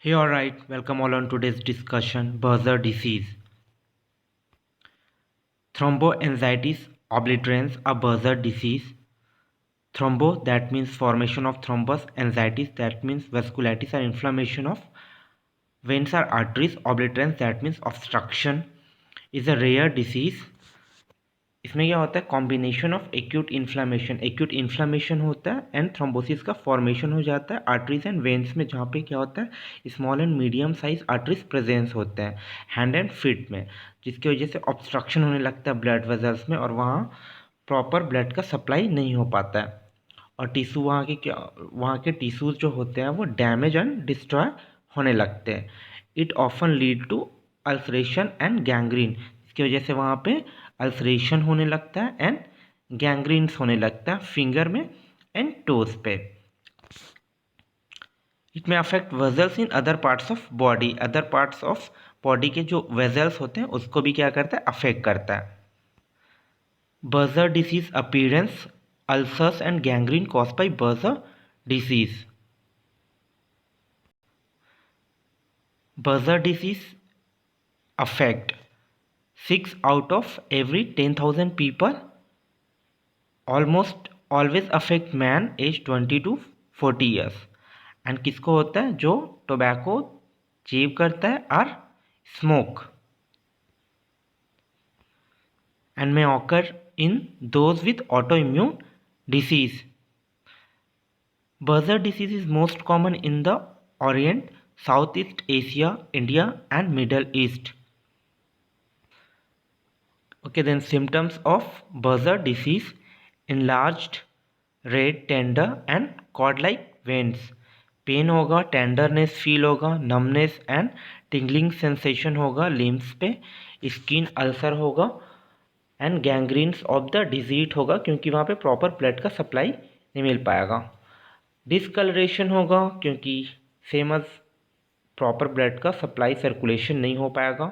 Hey, alright, welcome all on today's discussion Bursar disease. Thromboangiitis obliterans a Bursar disease. Thrombo, that means formation of thrombus, angiitis, that means vasculitis or inflammation of veins or arteries, obliterans, that means obstruction, is a rare disease. इसमें क्या होता है combination of acute inflammation होता है and thrombosis का formation हो जाता है आर्टरीज एंड वेन्स में, जहाँ पे क्या होता है small and medium size arteries presence होते हैं हैंड एंड फीट में, जिसकी वजह से ऑब्स्ट्रक्शन होने लगता है ब्लड वेजल्स में और वहाँ प्रॉपर ब्लड का सप्लाई नहीं हो पाता है और टिश्यू वहाँ के टिश्यूज जो होते हैं वो डैमेज एंड डिस्ट्रॉय होने लगते हैं. It often lead to ulceration and gangrene, इसकी वजह से वहाँ पे अल्सरेशन होने लगता है एंड गैंग्रीन्स होने लगता है फिंगर में एंड टोज पे. इट में affect vessels in other parts of body के जो वेजल्स होते हैं उसको भी क्या करता है अफेक्ट करता है. Berger disease appearance ulcers and gangrene cause by Berger disease. Bursar disease affect 6 out of every 10,000 people. Almost always affect man age 20 to 40 years. And किसको होता है जो टोबैको चेव करता है और smoke, and may occur in those with autoimmune disease. Bursar disease is most common in the Orient, Southeast Asia, India and Middle East. Okay, then symptoms of Bursar disease: enlarged, red, tender and cord-like veins. Pain होगा, tenderness feel होगा, numbness and tingling sensation होगा limbs पे, skin ulcer होगा and gangrenes of the disease होगा क्योंकि वहाँ पे proper blood का सप्लाई नहीं मिल पाएगा. डिसकलरेशन होगा क्योंकि सेम एज प्रॉपर ब्लड का सप्लाई सर्कुलेशन नहीं हो पाएगा.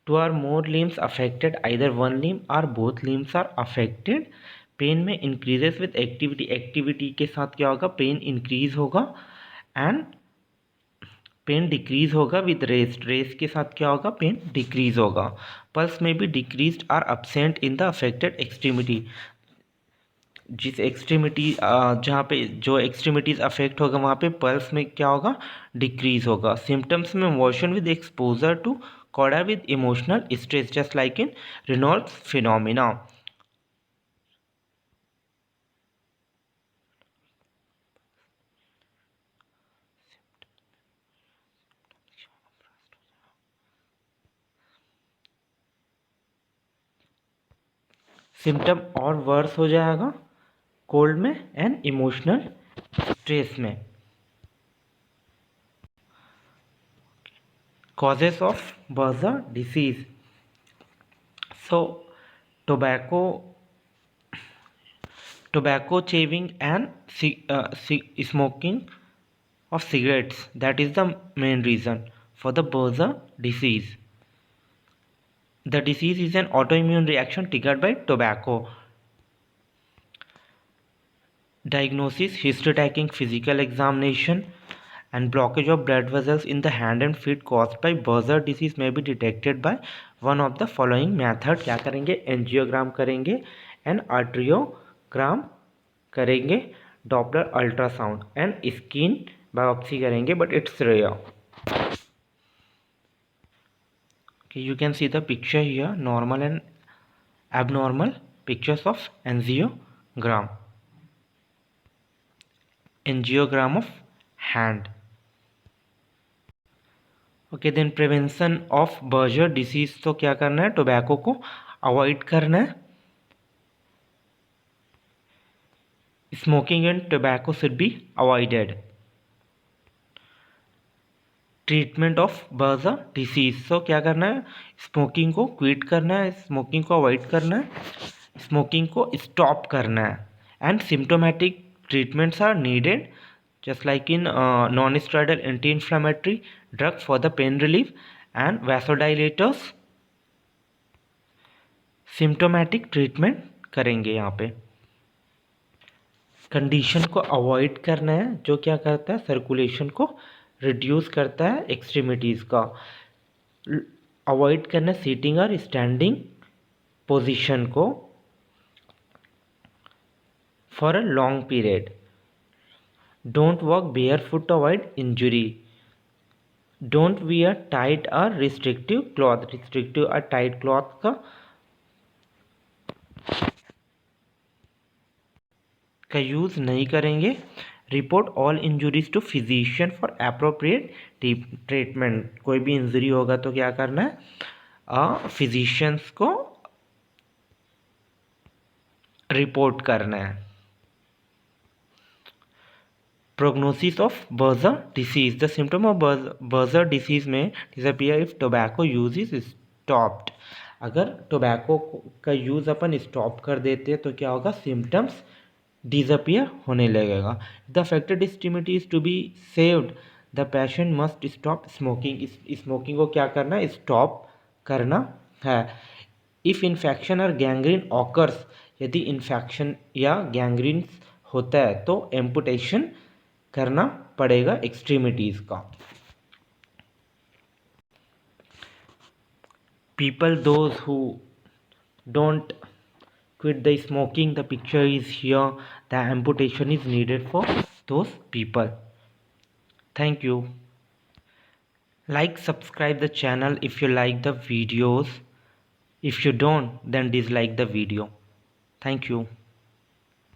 Two or more limbs affected, either one limb or both limbs are affected. Pain में इंक्रीजेस विद एक्टिविटी के साथ क्या होगा पेन इंक्रीज होगा एंड पेन डिक्रीज होगा विद रेस्ट के साथ क्या होगा पेन डिक्रीज होगा. पल्स में भी decrease or absent in the affected extremity, जिस एक्सट्रीमिटी जहाँ पे जो एक्सट्रीमिटीज़ अफेक्ट होगा वहाँ पे पल्स में क्या होगा डिक्रीज होगा. सिम्टम्स में motion with exposure to cold with emotional stress just like in Raynaud's phenomena. Symptom और वर्स हो जाएगा कोल्ड में एंड इमोशनल स्ट्रेस में. Causes of Bursar disease. So, tobacco chewing and smoking of cigarettes, that is the main reason for the Bursar disease. The disease is an autoimmune reaction triggered by tobacco. Diagnosis: history taking, physical examination and blockage of blood vessels in the hand and feet caused by Bursar disease may be detected by one of the following method. क्या करेंगे angiogram करेंगे and arteriogram करेंगे, Doppler ultrasound and skin biopsy करेंगे, but it's rare. Okay, you can see the picture here, normal and abnormal pictures of angiogram of hand. Okay, then prevention of Buerger disease. तो क्या करना है tobacco को avoid करना है. Smoking and tobacco should be avoided. Treatment of Buerger disease. तो क्या करना है स्मोकिंग को क्विट करना है, स्मोकिंग को अवॉइड करना है, स्मोकिंग को स्टॉप करना है and symptomatic treatments are needed just like in non-steroidal anti-inflammatory drugs for the pain relief and vasodilators. Symptomatic treatment करेंगे. यहाँ पे कंडीशन को अवॉइड करना है जो क्या करता है सर्कुलेशन को रिड्यूस करता है एक्सट्रीमिटीज़ का। अवॉइड करना सीटिंग और स्टैंडिंग पोजीशन को for a long period. Don't walk barefoot to avoid injury. Don't wear tight और रिस्ट्रिक्टिव क्लॉथ। रिस्ट्रिक्टिव और टाइट क्लॉथ का यूज़ नहीं करेंगे। Report all injuries to physician for appropriate treatment. कोई भी injury होगा तो क्या करना है, फिजिशियंस को रिपोर्ट करना है। Prognosis of Buerger disease. The symptom of Buerger disease में disappear if tobacco use is stopped. अगर टोबैको का यूज़ अपन स्टॉप कर देते हैं तो क्या होगा, सिम्टम्स डिसअपियर होने लगेगा। The affected extremity is to be saved. The patient must stop smoking. Smoking को क्या करना है, स्टॉप करना है। इफ़ इन्फेक्शन और गैंग्रीन ऑकर्स। यदि इन्फेक्शन या गैंग्रीन होता है तो एम्पुटेशन करना पड़ेगा एक्सट्रीमिटीज़ का। People those who don't quit the smoking, the picture is here. The amputation is needed for those people. Thank you. Like, subscribe the channel if you like the videos. If you don't, then dislike the video. Thank you.